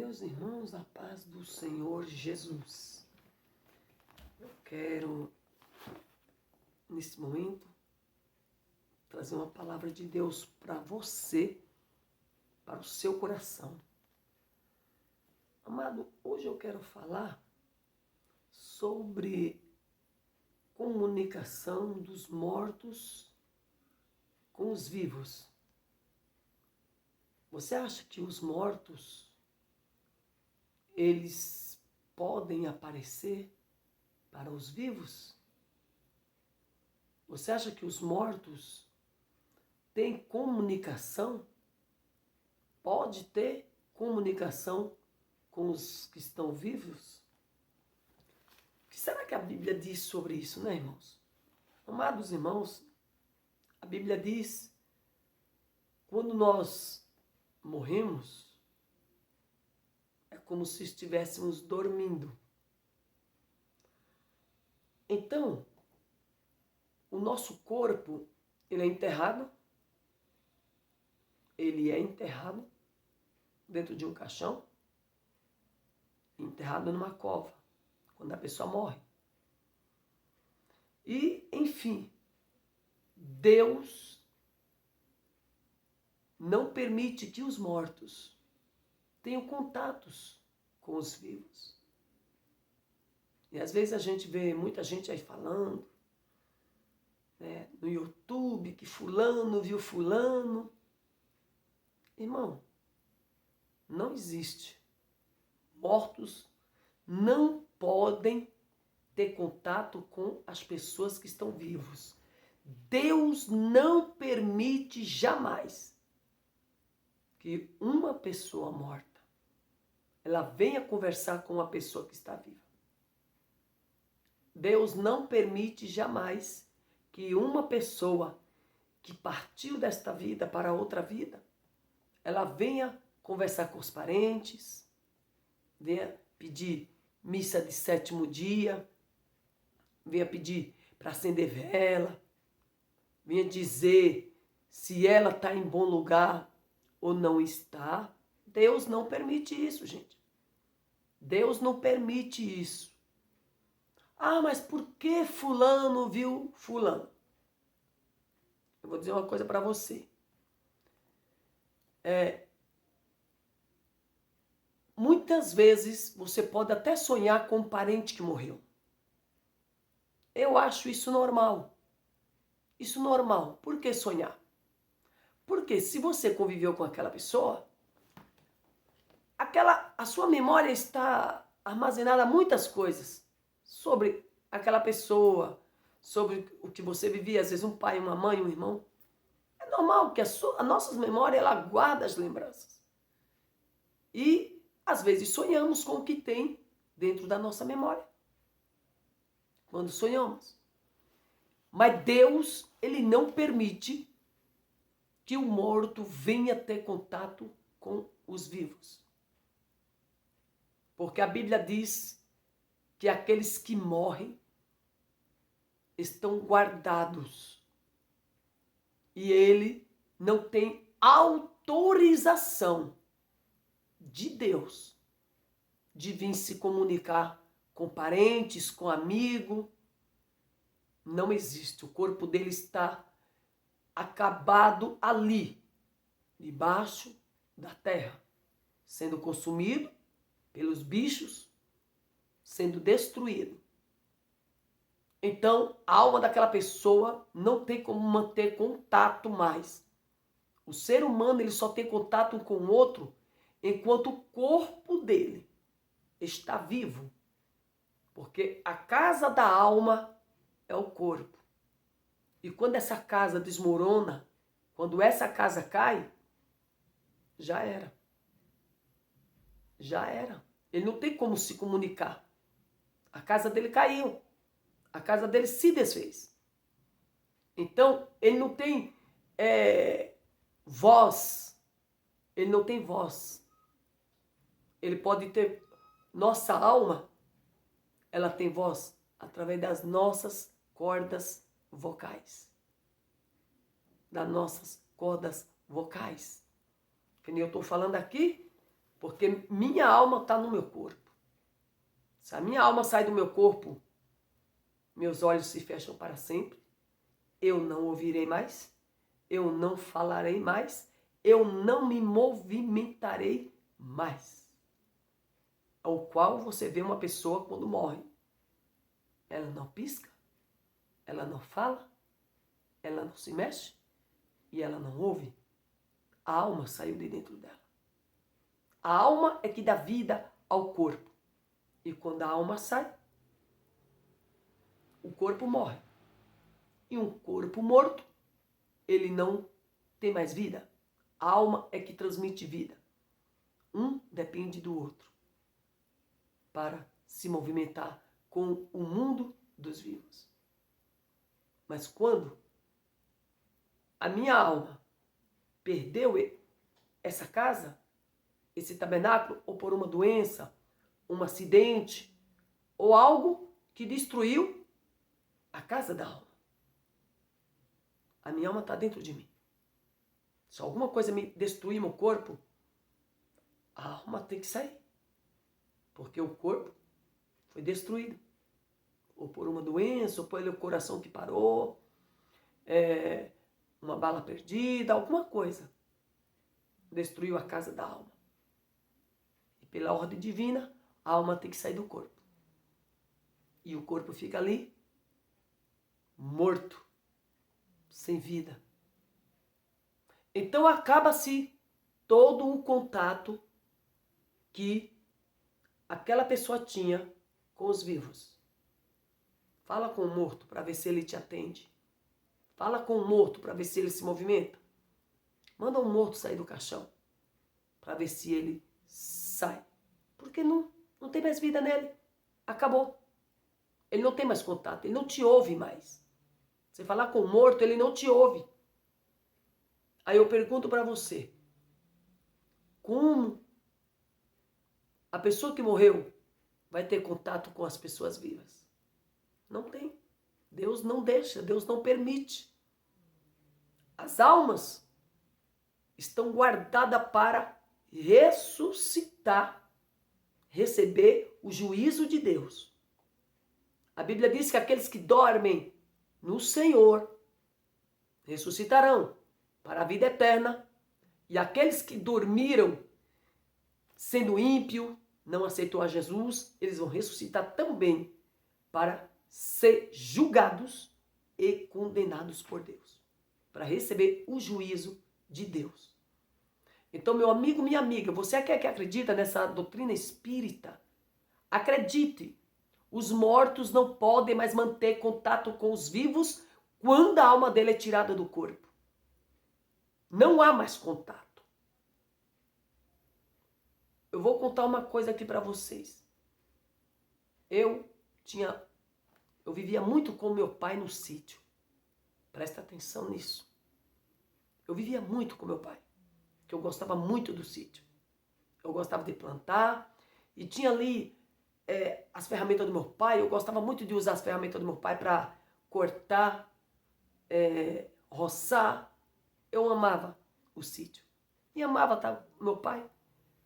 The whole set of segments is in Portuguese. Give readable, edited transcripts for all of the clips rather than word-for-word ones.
Meus irmãos, a paz do Senhor Jesus. Eu quero, nesse momento, trazer uma palavra de Deus para você, para o seu coração. Amado, hoje eu quero falar sobre comunicação dos mortos com os vivos. Você acha que os mortos, eles podem aparecer para os vivos? Você acha que os mortos têm comunicação? Pode ter comunicação com os que estão vivos? O que será que a Bíblia diz sobre isso, né, irmãos? Amados irmãos, a Bíblia diz, quando nós morremos, é como se estivéssemos dormindo. Então, o nosso corpo, ele é enterrado dentro de um caixão, enterrado numa cova, quando a pessoa morre. E, enfim, Deus não permite que os mortos tenham contatos com os vivos. E às vezes a gente vê muita gente aí falando, né, no YouTube, que fulano viu fulano. Irmão, não existe. Mortos não podem ter contato com as pessoas que estão vivos. Deus não permite jamais que uma pessoa morta ela venha conversar com uma pessoa que está viva. Deus não permite jamais que uma pessoa que partiu desta vida para outra vida, ela venha conversar com os parentes, venha pedir missa de 7º dia, venha pedir para acender vela, venha dizer se ela está em bom lugar ou não está. Deus não permite isso, gente. Deus não permite isso. Ah, mas por que fulano viu fulano? Eu vou dizer uma coisa para você. Muitas vezes você pode até sonhar com um parente que morreu. Eu acho isso normal. Isso normal. Por que sonhar? Porque se você conviveu com aquela pessoa, a sua memória está armazenada muitas coisas sobre aquela pessoa, sobre o que você vivia, às vezes um pai, uma mãe, um irmão. É normal que a nossa memória, ela guarda as lembranças. E, às vezes, sonhamos com o que tem dentro da nossa memória. Quando sonhamos. Mas Deus, ele não permite que o morto venha ter contato com os vivos. Porque a Bíblia diz que aqueles que morrem estão guardados. E ele não tem autorização de Deus de vir se comunicar com parentes, com amigo. Não existe. O corpo dele está acabado ali, debaixo da terra, sendo consumido pelos bichos, sendo destruído. Então, a alma daquela pessoa não tem como manter contato mais. O ser humano, ele só tem contato com o outro enquanto o corpo dele está vivo. Porque a casa da alma é o corpo. E quando essa casa desmorona, quando essa casa cai, já era. Já era. Ele não tem como se comunicar. A casa dele caiu. A casa dele se desfez. Então, ele não tem voz. Ele não tem voz. Ele pode ter... Nossa alma, ela tem voz através das nossas cordas vocais. Das nossas cordas vocais. Que nem eu estou falando aqui, Porque minha alma está no meu corpo. Se a minha alma sai do meu corpo, meus olhos se fecham para sempre. Eu não ouvirei mais. Eu não falarei mais. Eu não me movimentarei mais. Ao qual você vê uma pessoa quando morre. Ela não pisca. Ela não fala. Ela não se mexe. E ela não ouve. A alma saiu de dentro dela. A alma é que dá vida ao corpo. E quando a alma sai, o corpo morre. E um corpo morto, ele não tem mais vida. A alma é que transmite vida. Um depende do outro para se movimentar com o mundo dos vivos. Mas quando a minha alma perdeu essa casa, esse tabernáculo, ou por uma doença, um acidente, ou algo que destruiu a casa da alma. A minha alma está dentro de mim. Se alguma coisa me destruir meu corpo, a alma tem que sair. Porque o corpo foi destruído. Ou por uma doença, ou pelo coração que parou, uma bala perdida, alguma coisa. Destruiu a casa da alma. E pela ordem divina, a alma tem que sair do corpo. E o corpo fica ali, morto, sem vida. Então acaba-se todo o contato que aquela pessoa tinha com os vivos. Fala com o morto para ver se ele te atende. Fala com o morto para ver se ele se movimenta. Manda um morto sair do caixão para ver se ele sai. Porque não tem mais vida nele. Acabou. Ele não tem mais contato, ele não te ouve mais. Você falar com o morto, ele não te ouve. Aí eu pergunto para você, como a pessoa que morreu vai ter contato com as pessoas vivas? Não tem. Deus não deixa, Deus não permite. As almas estão guardadas para ressuscitar, receber o juízo de Deus. A Bíblia diz que aqueles que dormem no Senhor ressuscitarão para a vida eterna, e aqueles que dormiram sendo ímpio, não aceitou a Jesus, eles vão ressuscitar também para ser julgados e condenados por Deus, para receber o juízo de Deus. Então, meu amigo, minha amiga, você que acredita nessa doutrina espírita, acredite, os mortos não podem mais manter contato com os vivos quando a alma dele é tirada do corpo. Não há mais contato. Eu vou contar uma coisa aqui para vocês. Eu vivia muito com meu pai no sítio. Presta atenção nisso. Eu vivia muito com meu pai, que eu gostava muito do sítio. Eu gostava de plantar e tinha ali as ferramentas do meu pai. Eu gostava muito de usar as ferramentas do meu pai para cortar, roçar. Eu amava o sítio. E amava meu pai,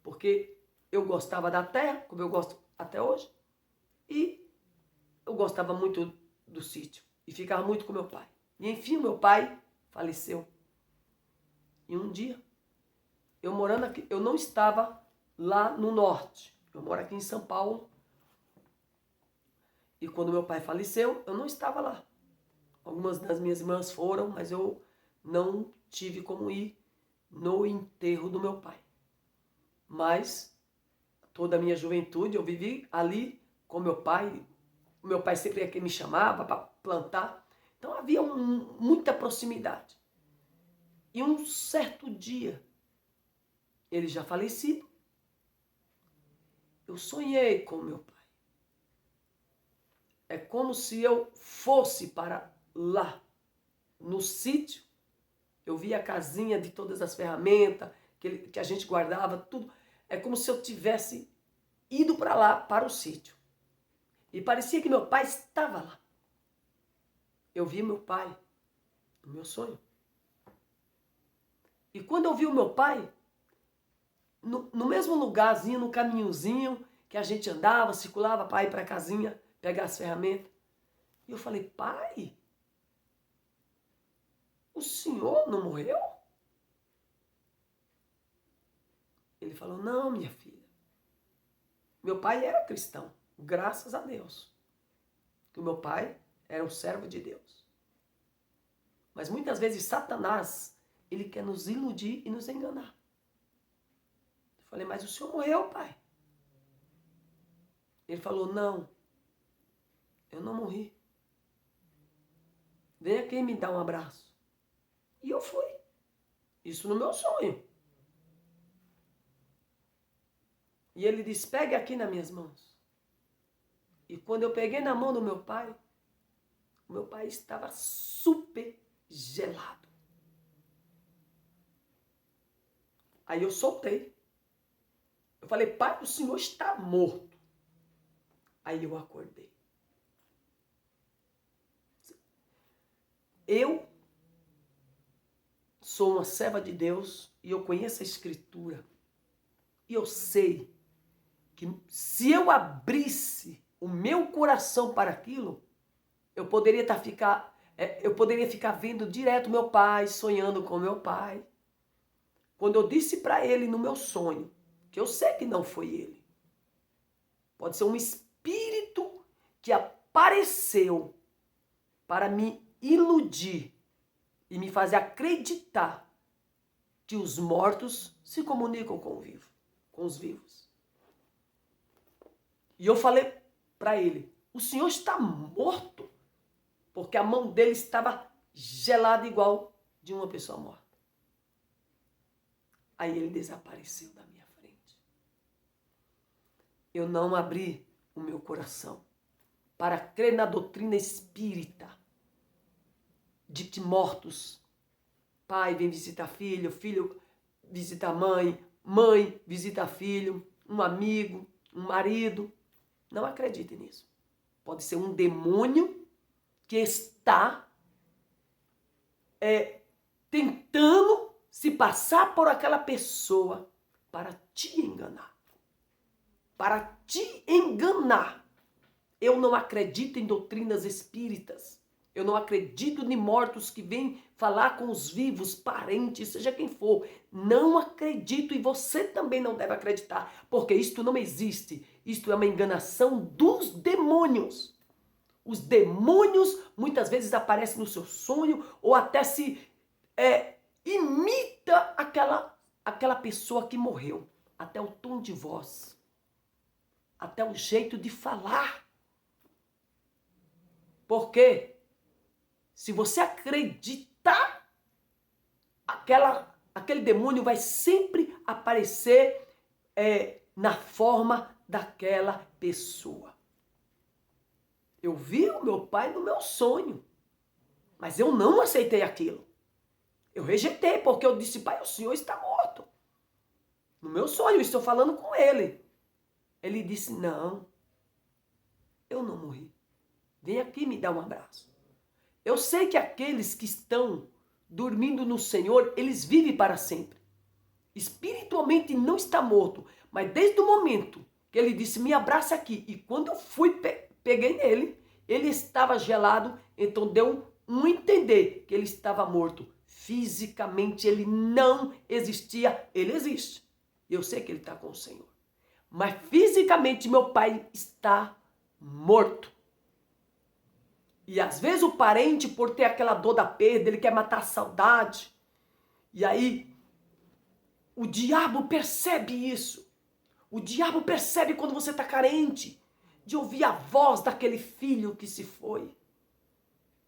porque eu gostava da terra, como eu gosto até hoje. E eu gostava muito do sítio. E ficava muito com meu pai. E enfim, meu pai faleceu. E um dia, eu morando aqui, eu não estava lá no norte. Eu moro aqui em São Paulo. E quando meu pai faleceu, eu não estava lá. Algumas das minhas irmãs foram, mas eu não tive como ir no enterro do meu pai. Mas toda a minha juventude eu vivi ali com meu pai. O meu pai sempre é quem me chamava para plantar. Então havia muita proximidade. E um certo dia, ele já falecido, eu sonhei com meu pai. É como se eu fosse para lá, no sítio. Eu via a casinha de todas as ferramentas que a gente guardava, tudo. É como se eu tivesse ido para lá, para o sítio. E parecia que meu pai estava lá. Eu vi meu pai no meu sonho. E quando eu vi o meu pai, no mesmo lugarzinho, no caminhozinho que a gente andava, circulava para ir para a casinha, pegar as ferramentas. E eu falei, pai, o senhor não morreu? Ele falou, não, minha filha. Meu pai era cristão, graças a Deus. Que o meu pai era um servo de Deus. Mas muitas vezes Satanás, ele quer nos iludir e nos enganar. Eu falei, mas o senhor morreu, pai? Ele falou, não, eu não morri. Vem aqui me dar um abraço. E eu fui. Isso no meu sonho. E ele disse, pegue aqui nas minhas mãos. E quando eu peguei na mão do meu pai, o meu pai estava super gelado. Aí eu soltei. Eu falei, pai, o senhor está morto. Aí eu acordei. Eu sou uma serva de Deus e eu conheço a Escritura. E eu sei que se eu abrisse o meu coração para aquilo, eu poderia ficar vendo direto meu pai, sonhando com meu pai. Quando eu disse para ele no meu sonho, que eu sei que não foi ele, pode ser um espírito que apareceu para me iludir e me fazer acreditar que os mortos se comunicam com os vivos. E eu falei para ele, o senhor está morto? Porque a mão dele estava gelada igual de uma pessoa morta. Aí ele desapareceu da minha frente. Eu não abri o meu coração para crer na doutrina espírita de que mortos, pai vem visitar filho, filho visita mãe, mãe visita filho, um amigo, um marido. Não acredite nisso. Pode ser um demônio que está tentando se passar por aquela pessoa para te enganar. Para te enganar. Eu não acredito em doutrinas espíritas. Eu não acredito em mortos que vêm falar com os vivos, parentes, seja quem for. Não acredito e você também não deve acreditar, porque isto não existe. Isto é uma enganação dos demônios. Os demônios muitas vezes aparecem no seu sonho ou até se imita aquela pessoa que morreu. Até o tom de voz, até o jeito de falar. Por quê? Se você acreditar, aquele demônio vai sempre aparecer na forma daquela pessoa. Eu vi o meu pai no meu sonho, mas eu não aceitei aquilo. Eu rejeitei, porque eu disse, pai, o senhor está morto. No meu sonho, eu estou falando com ele. Ele disse, não, eu não morri. Vem aqui me dar um abraço. Eu sei que aqueles que estão dormindo no Senhor, eles vivem para sempre. Espiritualmente não está morto, mas desde o momento que ele disse, me abraça aqui, e quando eu fui, peguei nele, ele estava gelado, então deu um entender que ele estava morto. Fisicamente ele não existia, ele existe. Eu sei que ele está com o Senhor. Mas fisicamente meu pai está morto. E às vezes o parente, por ter aquela dor da perda, ele quer matar a saudade. E aí, o diabo percebe isso. O diabo percebe quando você está carente de ouvir a voz daquele filho que se foi.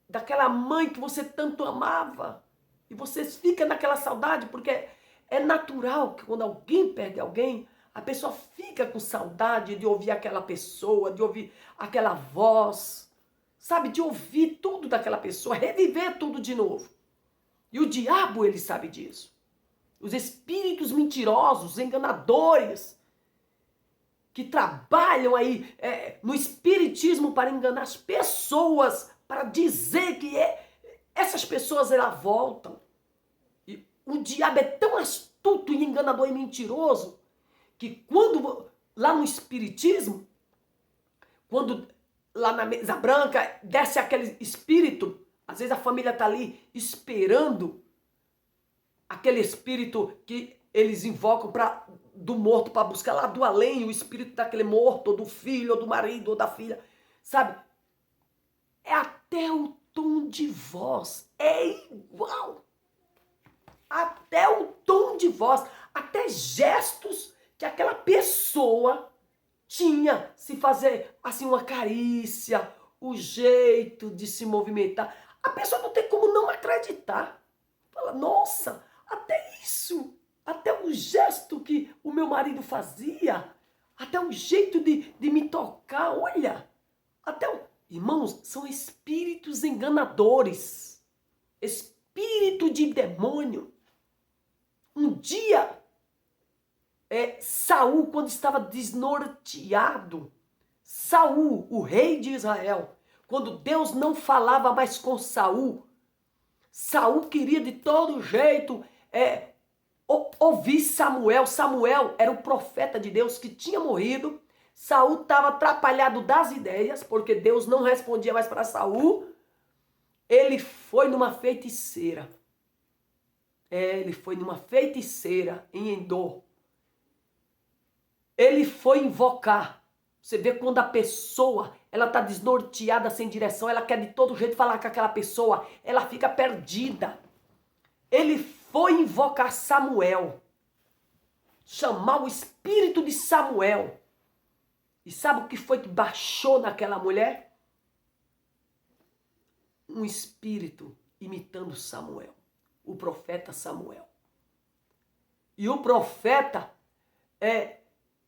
Daquela mãe que você tanto amava. E você fica naquela saudade, porque é natural que quando alguém perde alguém, a pessoa fica com saudade de ouvir aquela pessoa, de ouvir aquela voz. Sabe, de ouvir tudo daquela pessoa, reviver tudo de novo. E o diabo, ele sabe disso. Os espíritos mentirosos, enganadores, que trabalham aí no espiritismo para enganar as pessoas, para dizer que essas pessoas, elas voltam. E o diabo é tão astuto e enganador e mentiroso, que quando, lá no Espiritismo, quando lá na mesa branca desce aquele espírito, às vezes a família está ali esperando aquele espírito que eles invocam do morto para buscar lá do além, o espírito daquele morto, ou do filho, ou do marido, ou da filha, sabe? É até o tom de voz, é igual. Até o tom de voz, até gestos que aquela pessoa tinha, se fazer assim uma carícia, o jeito de se movimentar. A pessoa não tem como não acreditar. Fala, nossa, até isso, até o gesto que o meu marido fazia, até o jeito de me tocar, olha, até o... Irmãos, são espíritos enganadores, espírito de demônio. Um dia, Saul, quando estava desnorteado, Saul, o rei de Israel, quando Deus não falava mais com Saul, Saul queria de todo jeito ouvir Samuel. Samuel era o profeta de Deus que tinha morrido. Saul estava atrapalhado das ideias, porque Deus não respondia mais para Saul. Ele foi numa feiticeira. Ele foi numa feiticeira em Endor. Ele foi invocar. Você vê quando a pessoa, ela está desnorteada, sem direção, ela quer de todo jeito falar com aquela pessoa, ela fica perdida. Ele foi invocar Samuel, chamar o espírito de Samuel. E sabe o que foi que baixou naquela mulher? Um espírito imitando Samuel, o profeta Samuel. E o profeta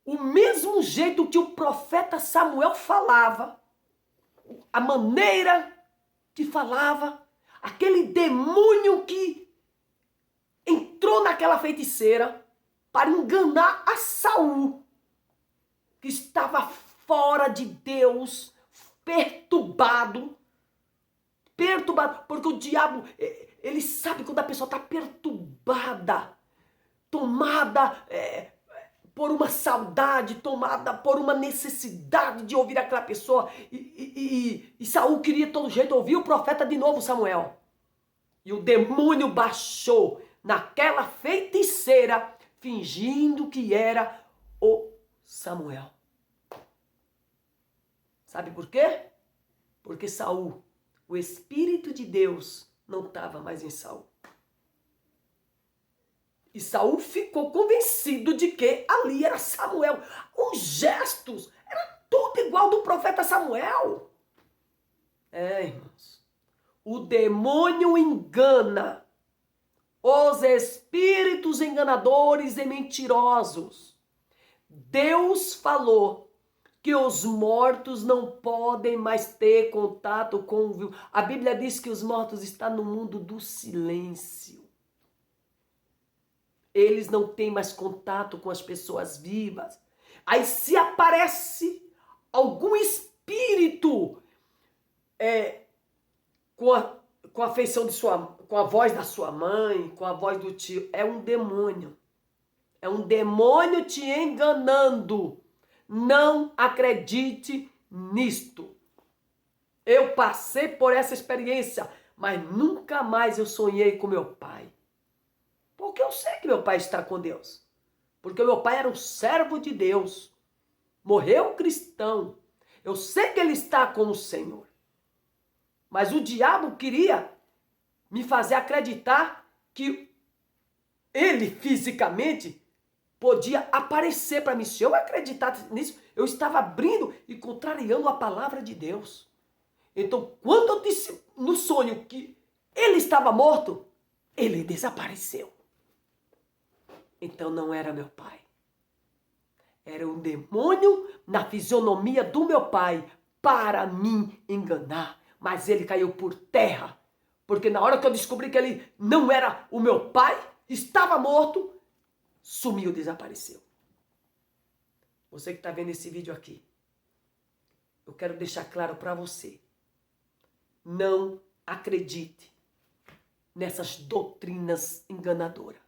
o mesmo jeito que o profeta Samuel falava, a maneira que falava, aquele demônio que entrou naquela feiticeira para enganar a Saul, que estava fora de Deus, perturbado, porque o diabo, ele sabe quando a pessoa está perturbada, tomada por uma saudade, tomada por uma necessidade de ouvir aquela pessoa. E Saul queria de todo jeito ouvir o profeta de novo, Samuel. E o demônio baixou naquela feiticeira, fingindo que era o Samuel. Sabe por quê? Porque Saul, o Espírito de Deus, não estava mais em Saul. E Saul ficou convencido de que ali era Samuel. Os gestos eram tudo igual do profeta Samuel. Irmãos. O demônio engana os espíritos enganadores e mentirosos. Deus falou que os mortos não podem mais ter contato com o vivo. A Bíblia diz que os mortos estão no mundo do silêncio. Eles não têm mais contato com as pessoas vivas. Aí se aparece algum espírito com a feição de com a voz da sua mãe, com a voz do tio, é um demônio. É um demônio te enganando. Não acredite nisto. Eu passei por essa experiência, mas nunca mais eu sonhei com meu pai. Porque eu sei que meu pai está com Deus. Porque meu pai era um servo de Deus. Morreu cristão. Eu sei que ele está com o Senhor. Mas o diabo queria me fazer acreditar que ele fisicamente podia aparecer para mim. Se eu acreditasse nisso, eu estava abrindo e contrariando a palavra de Deus. Então, quando eu disse no sonho que ele estava morto, ele desapareceu. Então não era meu pai. Era um demônio na fisionomia do meu pai para me enganar. Mas ele caiu por terra. Porque na hora que eu descobri que ele não era o meu pai, estava morto, sumiu, desapareceu. Você que está vendo esse vídeo aqui, eu quero deixar claro para você. Não acredite nessas doutrinas enganadoras.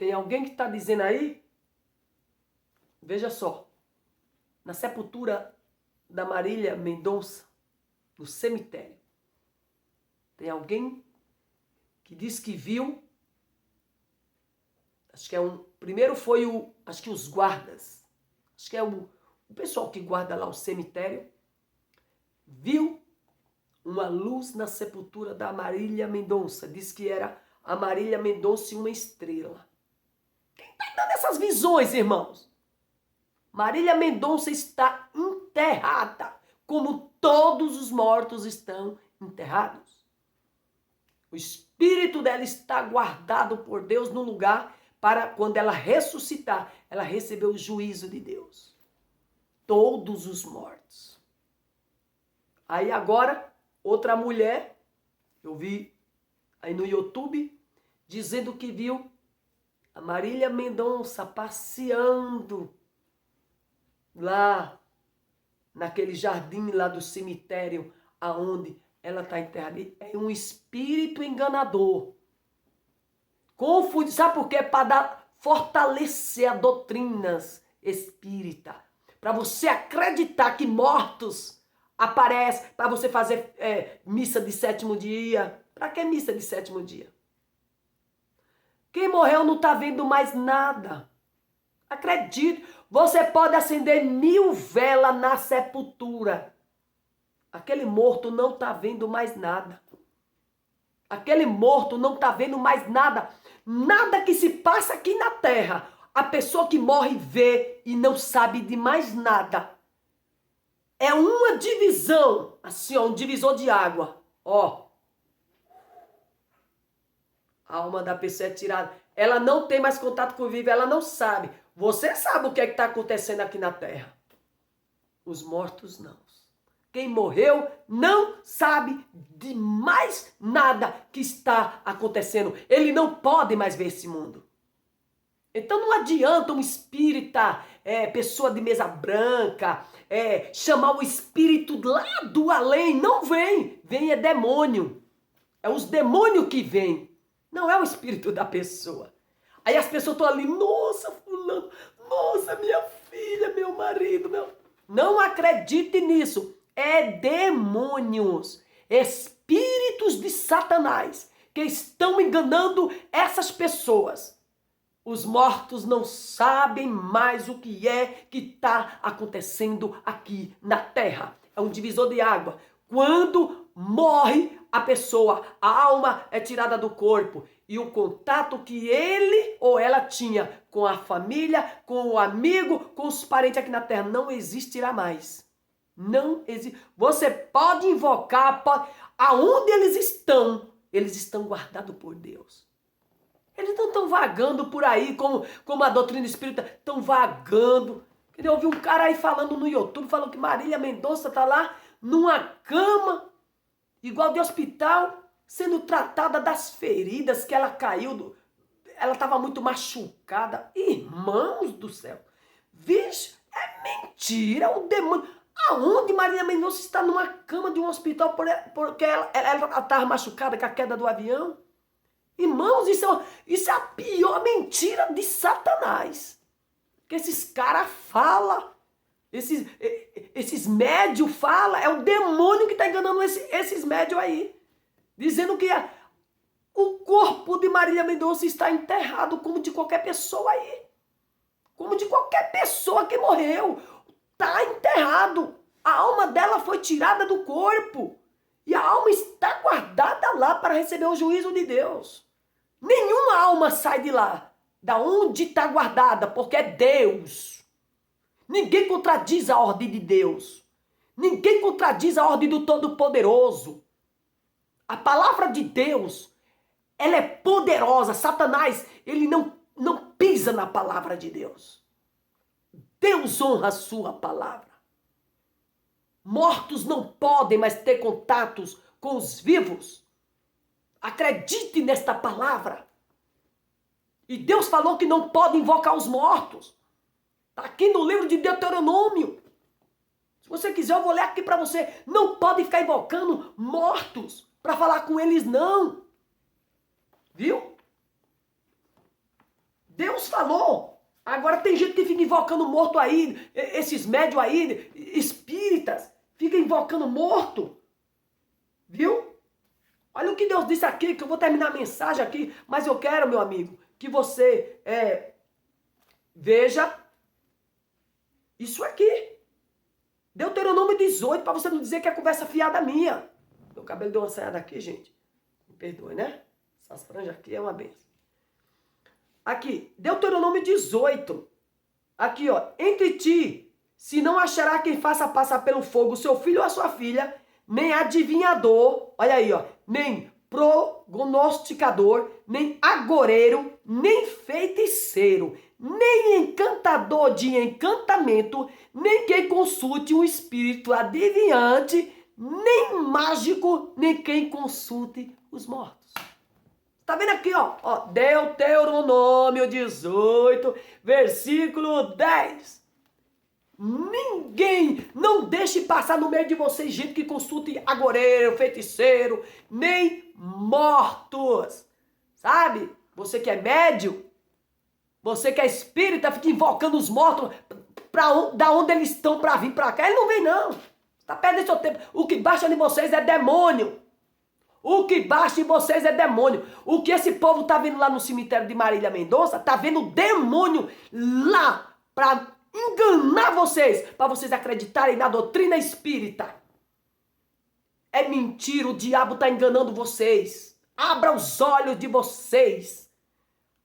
Tem alguém que está dizendo aí? Veja só. Na sepultura da Marília Mendonça, no cemitério, tem alguém que diz que viu, acho que é primeiro foi acho que os guardas, acho que é o pessoal que guarda lá o cemitério, viu uma luz na sepultura da Marília Mendonça, diz que era a Marília Mendonça e uma estrela. Quem está dando essas visões, irmãos? Marília Mendonça está enterrada, como todos os mortos estão enterrados. O espírito dela está guardado por Deus no lugar para quando ela ressuscitar, ela receber o juízo de Deus. Todos os mortos. Aí agora, outra mulher, eu vi aí no YouTube, dizendo que viu a Marília Mendonça passeando lá naquele jardim lá do cemitério aonde ela está enterrada. É um espírito enganador. Confunde, sabe por quê? Para fortalecer as doutrinas espírita. Para você acreditar que mortos aparecem, para você fazer missa de sétimo dia. Para que missa de sétimo dia? Quem morreu não está vendo mais nada. Acredite, você pode acender 1000 velas na sepultura. Aquele morto não está vendo mais nada. Aquele morto não está vendo mais nada. Nada que se passa aqui na terra. A pessoa que morre vê e não sabe de mais nada. É uma divisão, assim, ó, um divisor de água. Ó. A alma da pessoa é tirada. Ela não tem mais contato com o vivo, ela não sabe. Você sabe o que é que está acontecendo aqui na terra. Os mortos não. Quem morreu não sabe de mais nada que está acontecendo. Ele não pode mais ver esse mundo. Então não adianta um espírita, pessoa de mesa branca, chamar o espírito lá do além. Não vem. Vem é demônio. É os demônios que vêm. Não é o espírito da pessoa. Aí as pessoas estão ali, nossa, fulano, nossa, minha filha, meu marido, meu... Não acredite nisso. É demônios, espíritos de Satanás que estão enganando essas pessoas. Os mortos não sabem mais o que é que está acontecendo aqui na terra. É um divisor de água. Quando morre a pessoa, a alma é tirada do corpo e o contato que ele ou ela tinha com a família, com o amigo, com os parentes aqui na terra não existirá mais. Não existe. Você pode invocar, aonde eles estão guardados por Deus. Eles não estão vagando por aí como a doutrina espírita, estão vagando. Eu ouvi um cara aí falando no YouTube, falando que Marília Mendonça está lá numa cama, igual de hospital, sendo tratada das feridas que ela caiu, ela estava muito machucada. Irmãos do céu, vixe, é mentira, o demônio... Aonde Marília Mendonça está numa cama de um hospital porque ela estava machucada com a queda do avião? Irmãos, isso é a pior mentira de Satanás. Que esses caras falam, esses médios falam, é o demônio que está enganando esses médios aí. Dizendo que o corpo de Marília Mendonça está enterrado como de qualquer pessoa aí. Como de qualquer pessoa que morreu. Está enterrado. A alma dela foi tirada do corpo. E a alma está guardada lá para receber o juízo de Deus. Nenhuma alma sai de lá. Da onde está guardada, porque é Deus. Ninguém contradiz a ordem de Deus. Ninguém contradiz a ordem do Todo-Poderoso. A palavra de Deus, ela é poderosa. Satanás, ele não pisa na palavra de Deus. Deus honra a sua palavra. Mortos não podem mais ter contatos com os vivos. Acredite nesta palavra. E Deus falou que não pode invocar os mortos. Está aqui no livro de Deuteronômio. Se você quiser, eu vou ler aqui para você. Não pode ficar invocando mortos para falar com eles, não. Viu? Deus falou. Agora tem gente que fica invocando morto aí, esses médios aí, espíritas, fica invocando morto. Viu? Olha o que Deus disse aqui, que eu vou terminar a mensagem aqui, mas eu quero, meu amigo, que você veja isso aqui. Deuteronômio 18, para você não dizer que é conversa fiada minha. Meu cabelo deu uma saída aqui, gente. Me perdoe, né? Essas franjas aqui é uma benção. Aqui, Deuteronômio 18. Aqui, ó. Entre ti, se não achará quem faça passar pelo fogo seu filho ou a sua filha, nem adivinhador, olha aí, ó, nem prognosticador, nem agoreiro, nem feiticeiro, nem encantador de encantamento, nem quem consulte um espírito adivinhante, nem mágico, nem quem consulte os mortos. Tá vendo aqui, ó, Deuteronômio 18, versículo 10. Ninguém, não deixe passar no meio de vocês gente que consulte agoreiro, feiticeiro, nem mortos. Sabe? Você que é médium, você que é espírita, fica invocando os mortos da onde eles estão para vir para cá. Ele não vem, não. Tá perdendo seu tempo. O que baixa em vocês é demônio. O que baixa em vocês é demônio. O que esse povo tá vendo lá no cemitério de Marília Mendonça, tá vendo demônio lá para enganar vocês, para vocês acreditarem na doutrina espírita. É mentira, o diabo está enganando vocês. Abra os olhos de vocês.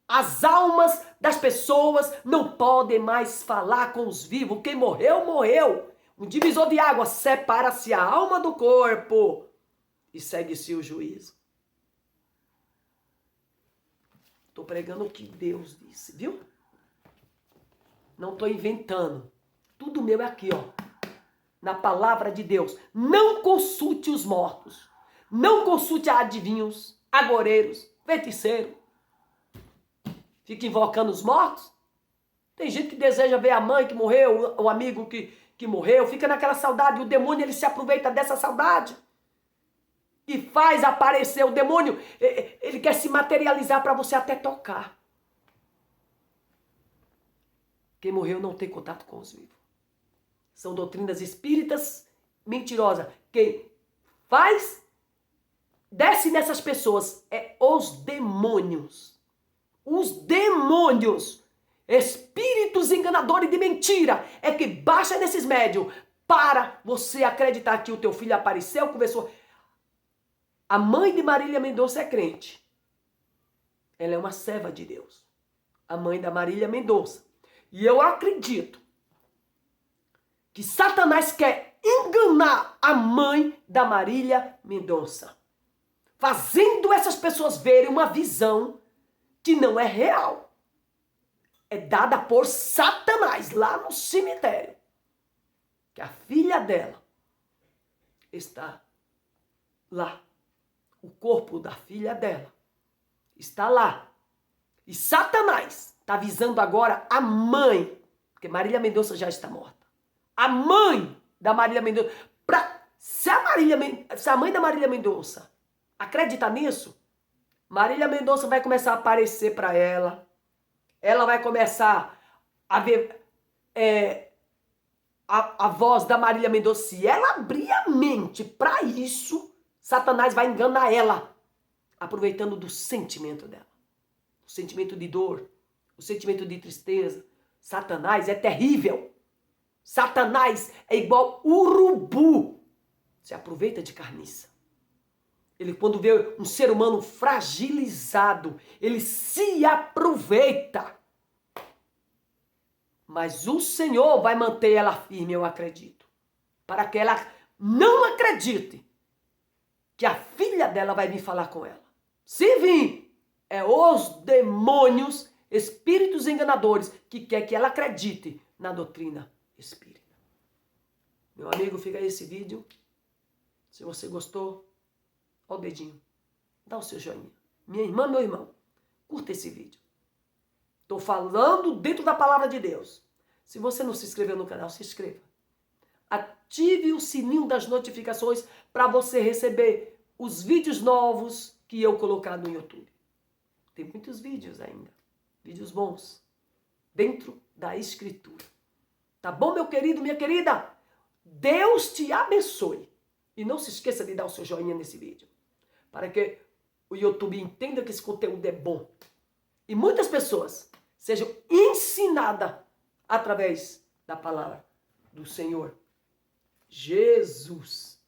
As almas das pessoas não podem mais falar com os vivos. Quem morreu, morreu. Um divisor de água, separa-se a alma do corpo e segue-se o juízo. Estou pregando o que Deus disse, viu? Não estou inventando. Tudo meu é aqui, ó. Na palavra de Deus. Não consulte os mortos. Não consulte adivinhos, agoreiros, feiticeiros. Fica invocando os mortos. Tem gente que deseja ver a mãe que morreu, o amigo que morreu. Fica naquela saudade. O demônio, ele se aproveita dessa saudade. E faz aparecer o demônio. Ele quer se materializar para você até tocar. Quem morreu não tem contato com os vivos. São doutrinas espíritas mentirosas. Quem desce nessas pessoas os demônios. Os demônios. Espíritos enganadores de mentira. É que baixa nesses médios para você acreditar que o teu filho apareceu, conversou. A mãe de Marília Mendonça é crente. Ela é uma serva de Deus. A mãe da Marília Mendonça. E eu acredito que Satanás quer enganar a mãe da Marília Mendonça, fazendo essas pessoas verem uma visão que não é real. É dada por Satanás lá no cemitério. Que a filha dela está lá. O corpo da filha dela está lá. E Satanás está visando agora a mãe, porque Marília Mendonça já está morta. A mãe da Marília Mendonça. Se a mãe da Marília Mendonça acredita nisso, Marília Mendonça vai começar a aparecer para ela. Ela vai começar a ver a voz da Marília Mendonça. Se ela abrir a mente para isso, Satanás vai enganar ela, aproveitando do sentimento dela. O sentimento de dor, o sentimento de tristeza. Satanás é terrível. Satanás é igual urubu. Se aproveita de carniça. Ele, quando vê um ser humano fragilizado, ele se aproveita. Mas o Senhor vai manter ela firme, eu acredito. Para que ela não acredite que a filha dela vai vir falar com ela. Se vir, é os demônios, espíritos enganadores, que quer que ela acredite na doutrina espírita. Meu amigo, fica aí esse vídeo. Se você gostou, ó o dedinho. Dá o seu joinha. Minha irmã, meu irmão, curta esse vídeo. Estou falando dentro da palavra de Deus. Se você não se inscreveu no canal, se inscreva. Ative o sininho das notificações para você receber os vídeos novos que eu colocar no YouTube. Tem muitos vídeos ainda. Vídeos bons. Dentro da Escritura. Tá bom, meu querido, minha querida? Deus te abençoe. E não se esqueça de dar o seu joinha nesse vídeo. Para que o YouTube entenda que esse conteúdo é bom. E muitas pessoas sejam ensinadas através da palavra do Senhor Jesus.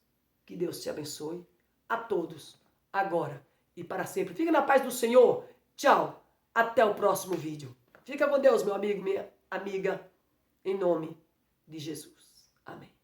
Que Deus te abençoe a todos, agora e para sempre. Fique na paz do Senhor. Tchau. Até o próximo vídeo. Fica com Deus, meu amigo, minha amiga, em nome de Jesus. Amém.